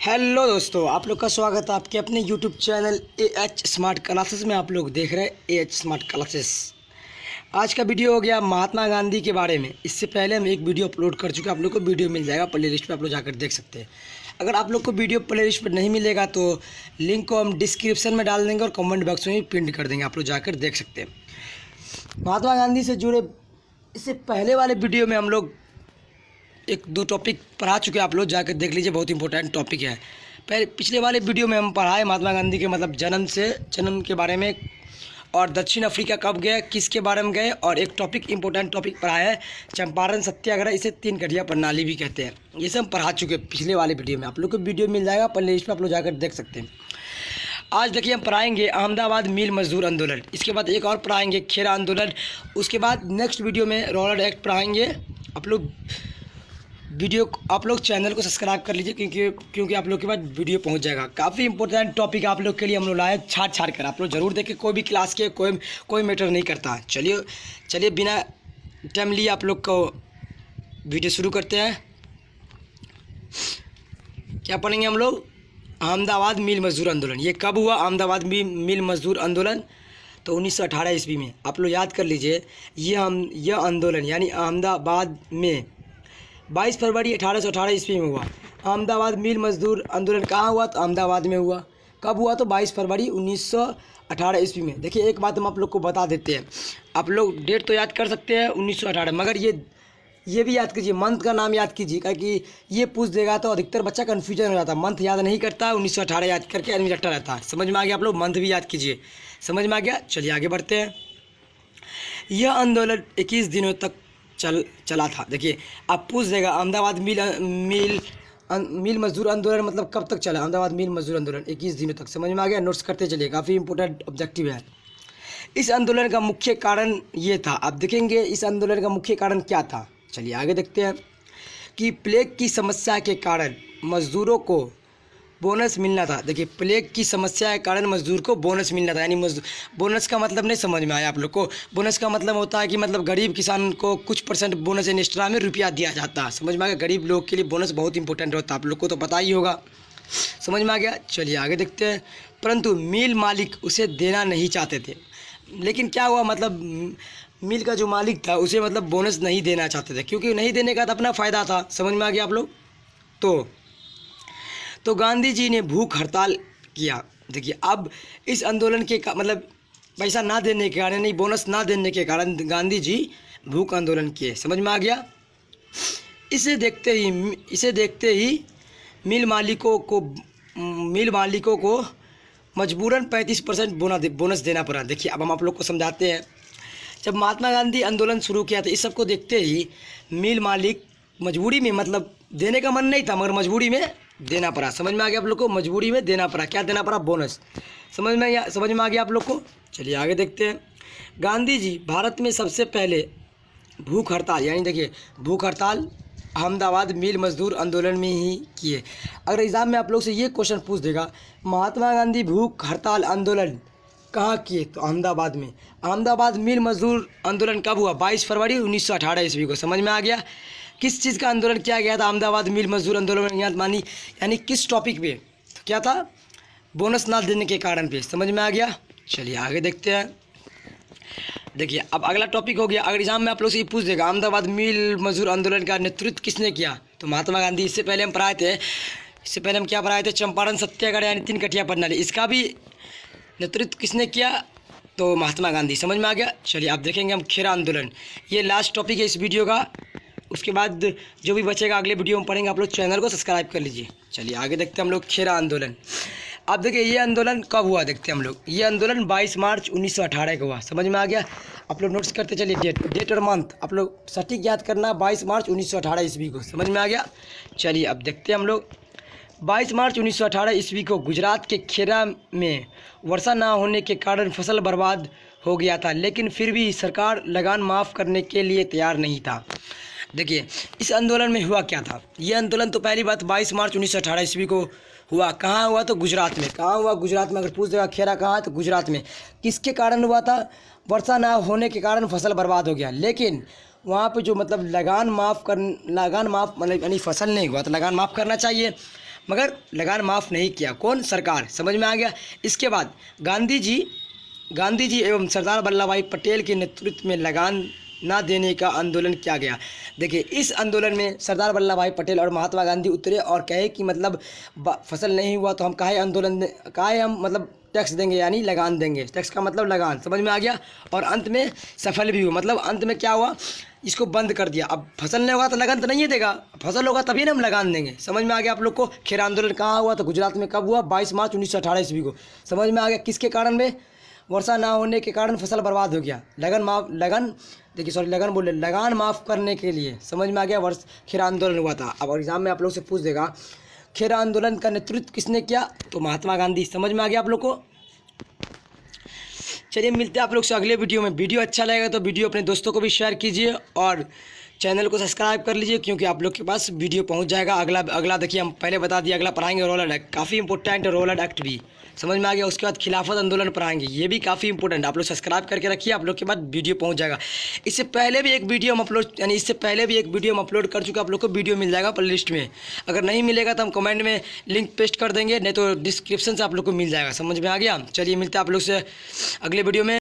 Hello दोस्तों, आप लोग का स्वागत है आपके अपने YouTube channel H smart classes में। आप लोग देख रहे हैं एच स्मार्ट क्लासेस। आज का वीडियो हो गया महात्मा गांधी के बारे में। इससे पहले हम एक वीडियो अपलोड कर चुके हैं, आप लोग को वीडियो मिल जाएगा प्ले लिस्ट पर, आप लोग जाकर देख सकते हैं। अगर आप लोग को वीडियो प्ले लिस्ट पर नहीं मिलेगा तो लिंक को हम डिस्क्रिप्शन में डाल देंगे और कमेंट बॉक्स में भी पिन कर देंगे, आप लोग जाकर देख सकते हैं। महात्मा गांधी से जुड़े इससे पहले वाले वीडियो में हम लोग एक दो टॉपिक पढ़ा चुके हैं, आप लोग जाकर देख लीजिए, बहुत इंपॉर्टेंट टॉपिक है। पहले पिछले वाले वीडियो में हम पढ़ाए महात्मा गांधी के मतलब जन्म के बारे में, और दक्षिण अफ्रीका कब गए, किसके बारे में गए, और एक टॉपिक इंपॉर्टेंट टॉपिक पढ़ाया है चंपारण सत्याग्रह, इसे तीन कठिया प्रणाली भी कहते हैं। ये सब हम पढ़ा चुके हैं पिछले वाले वीडियो में, आप लोग को वीडियो मिल जाएगा प्ले लिस्ट पर, आप लोग जाकर देख सकते हैं। आज देखिए हम पढ़ाएंगे अहमदाबाद मिल मजदूर आंदोलन, इसके बाद एक और पढ़ाएंगे खेरा आंदोलन, उसके बाद नेक्स्ट वीडियो में रोलर एक्ट पढ़ाएंगे। आप लोग चैनल को सब्सक्राइब कर लीजिए क्योंकि आप लोग के पास वीडियो पहुंच जाएगा। काफ़ी इंपॉर्टेंट टॉपिक आप लोग के लिए हम लोग लाए छाट कर, आप लोग ज़रूर देखें। कोई भी क्लास के कोई मैटर नहीं करता। चलिए बिना टाइम लिए आप लोग को वीडियो शुरू करते हैं। क्या पढ़ेंगे हम लोग? अहमदाबाद मिल मजदूर आंदोलन। ये कब हुआ अहमदाबाद मिल मजदूर आंदोलन? तो 1918 ईस्वी में। आप लोग याद कर लीजिए, यह आंदोलन यानी अहमदाबाद में 22 फरवरी 1818 ईस्वी में हुआ। अहमदाबाद मिल मजदूर आंदोलन कहाँ हुआ? तो अहमदाबाद में हुआ। कब हुआ? तो 22 फरवरी 1918 ईस्वी में। देखिए एक बात हम आप लोग को बता देते हैं, आप लोग डेट तो याद कर सकते हैं 1918, मगर ये भी याद कीजिए, मंथ का नाम याद कीजिए, क्योंकि ये पूछ देगा तो अधिकतर बच्चा कन्फ्यूजन हो जाता है। मंथ याद नहीं करता, 1918 याद करके आदमी रट्टा रहता है। समझ में आ गया आप लोग? मंथ भी याद कीजिए। समझ में आ गया? चलिए आगे बढ़ते हैं। यह आंदोलन 21 दिनों तक चला था। देखिए आप पूछ देगा अहमदाबाद मिल मजदूर आंदोलन मतलब कब तक चला? अहमदाबाद मिल मजदूर आंदोलन 21 दिनों तक। समझ में आ गया? नोट्स करते चलिए, काफ़ी इंपॉर्टेंट ऑब्जेक्टिव है। इस आंदोलन का मुख्य कारण ये था, आप देखेंगे इस आंदोलन का मुख्य कारण क्या था। चलिए आगे देखते हैं कि प्लेग की समस्या के कारण मजदूरों को बोनस मिलना था। देखिए प्लेग की समस्या के कारण मजदूर को बोनस मिलना था, यानी बोनस का मतलब नहीं समझ में आया आप लोग को? बोनस का मतलब होता है कि मतलब गरीब किसान को कुछ परसेंट बोनस एक्स्ट्रा में रुपया दिया जाता है। समझ में आ गया? गरीब लोग के लिए बोनस बहुत इंपॉर्टेंट होता है, आप लोग को तो पता ही होगा। समझ में आ गया? चलिए आगे देखते हैं। परंतु मिल मालिक उसे देना नहीं चाहते थे। लेकिन क्या हुआ, मतलब मिल का जो मालिक था उसे मतलब बोनस नहीं देना चाहते थे, क्योंकि नहीं देने का तो अपना फ़ायदा था। समझ में आ गया आप लोग? तो गांधी जी ने भूख हड़ताल किया। देखिए अब इस आंदोलन के मतलब पैसा ना देने के कारण, नहीं बोनस ना देने के कारण गांधी जी भूख आंदोलन किए। समझ में आ गया? इसे देखते ही मिल मालिकों को मजबूरन 35% बोनस देना पड़ा। देखिए अब हम आप लोग को समझाते हैं। जब महात्मा गांधी आंदोलन शुरू किया था, इस सब को देखते ही मिल मालिक मजबूरी में, मतलब देने का मन नहीं था मगर मजबूरी में देना पड़ा। समझ में आ गया आप लोग को? मजबूरी में देना पड़ा। क्या देना पड़ा? बोनस। समझ में आ गया आप लोग को? चलिए आगे देखते हैं। गांधी जी भारत में सबसे पहले भूख हड़ताल, यानी देखिए भूख हड़ताल अहमदाबाद मिल मजदूर आंदोलन में ही किए। अगर एग्ज़ाम में आप लोग से ये क्वेश्चन पूछ देगा महात्मा गांधी भूख हड़ताल आंदोलन कहाँ किए, तो अहमदाबाद में। अहमदाबाद मिल मजदूर आंदोलन कब हुआ? 22 फरवरी 1918 ईस्वी को। समझ में आ गया? किस चीज़ का आंदोलन किया गया था अहमदाबाद मिल मजदूर आंदोलन? यानी किस टॉपिक पे? तो क्या था? बोनस ना देने के कारण पे। समझ में आ गया? चलिए आगे देखते हैं। देखिए अब अगला टॉपिक हो गया, अगर एग्जाम में आप लोग से ये पूछ देगा अहमदाबाद मिल मजदूर आंदोलन का नेतृत्व किसने किया, तो महात्मा गांधी। इससे पहले हम क्या पढ़ाए थे? चंपारण सत्याग्रह यानी तीन कठिया प्रणाली, इसका भी नेतृत्व किसने किया? तो महात्मा गांधी। समझ में आ गया? चलिए अब देखेंगे हम खेरा आंदोलन। ये लास्ट टॉपिक है इस वीडियो का, उसके बाद जो भी बचेगा अगले वीडियो में पढ़ेंगे। आप लोग चैनल को सब्सक्राइब कर लीजिए। चलिए आगे देखते हैं हम लोग खेरा आंदोलन। अब देखिए ये आंदोलन कब हुआ देखते हैं हम लोग। ये आंदोलन 22 मार्च 1918 को हुआ। समझ में आ गया? आप लोग नोट्स करते चलिए, डेट और मंथ आप लोग सटीक याद करना, 22 मार्च 1918 ईस्वी को। समझ में आ गया? चलिए अब देखते हैं हम लोग। 22 मार्च 1918 ईस्वी को गुजरात के खेरा में वर्षा न होने के कारण फसल बर्बाद हो गया था, लेकिन फिर भी सरकार लगान माफ़ करने के लिए तैयार नहीं था। देखिए इस आंदोलन में हुआ क्या था? ये आंदोलन तो पहली बात 22 मार्च 1918 ईस्वी को हुआ। कहाँ हुआ? तो गुजरात में। कहाँ हुआ? गुजरात में। अगर पूछ देगा खेरा कहाँ है, तो गुजरात में। किसके कारण हुआ था? वर्षा ना होने के कारण फसल बर्बाद हो गया, लेकिन वहाँ पे जो मतलब लगान माफ़ मतलब यानी फसल नहीं हुआ तो लगान माफ़ करना चाहिए। मगर लगान माफ़ नहीं किया। कौन? सरकार। समझ में आ गया। इसके बाद गांधी जी एवं सरदार वल्लभ भाई पटेल के नेतृत्व में लगान ना देने का आंदोलन किया गया। देखिए, इस आंदोलन में सरदार वल्लभ भाई पटेल और महात्मा गांधी उतरे और कहे कि मतलब फसल नहीं हुआ तो हम काहे हम मतलब टैक्स देंगे, यानी लगान देंगे। टैक्स का मतलब लगान। समझ में आ गया। और अंत में सफल भी हुआ। मतलब अंत में क्या हुआ, इसको बंद कर दिया। अब फसल नहीं होगा तो लगान तो नहीं देगा, फसल होगा तभी ना हम लगान देंगे। समझ में आ गया आप लोग को। खेर आंदोलन कहाँ हुआ? तो गुजरात में। कब हुआ? 22 मार्च 1918 ईस्वी को। समझ में आ गया। किसके कारण में? वर्षा ना होने के कारण फसल बर्बाद हो गया। लगान माफ़ करने के लिए। समझ में आ गया। खेर आंदोलन हुआ था। अब एग्जाम में आप लोग से पूछ देगा खेर आंदोलन का नेतृत्व किसने किया? तो महात्मा गांधी। समझ में आ गया आप लोग को। चलिए, मिलते हैं आप लोग से अगले वीडियो में। वीडियो अच्छा लगेगा तो वीडियो अपने दोस्तों को भी शेयर कीजिए और चैनल को सब्सक्राइब कर लीजिए, क्योंकि आप लोग के पास वीडियो पहुंच जाएगा। अगला देखिए, हम पहले बता दिए अगला पढ़ाएंगे रोलर एक्ट, काफ़ी इंपॉर्टेंट है रोलर एक्ट भी। समझ में आ गया। उसके बाद खिलाफत आंदोलन पढ़ाएंगे, ये भी काफ़ी इंपॉर्टेंट। आप लोग सब्सक्राइब करके रखिए, आप लोग के पास वीडियो पहुंच जाएगा। इससे पहले भी एक वीडियो हम अपलोड कर चुके, आप लोग को वीडियो मिल जाएगा प्ले लिस्ट में। अगर नहीं मिलेगा तो हम कमेंट में लिंक पेस्ट कर देंगे, नहीं तो डिस्क्रिप्शन से आप लोग को मिल जाएगा। समझ में आ गया। चलिए, मिलते हैं आप लोग से अगले वीडियो में।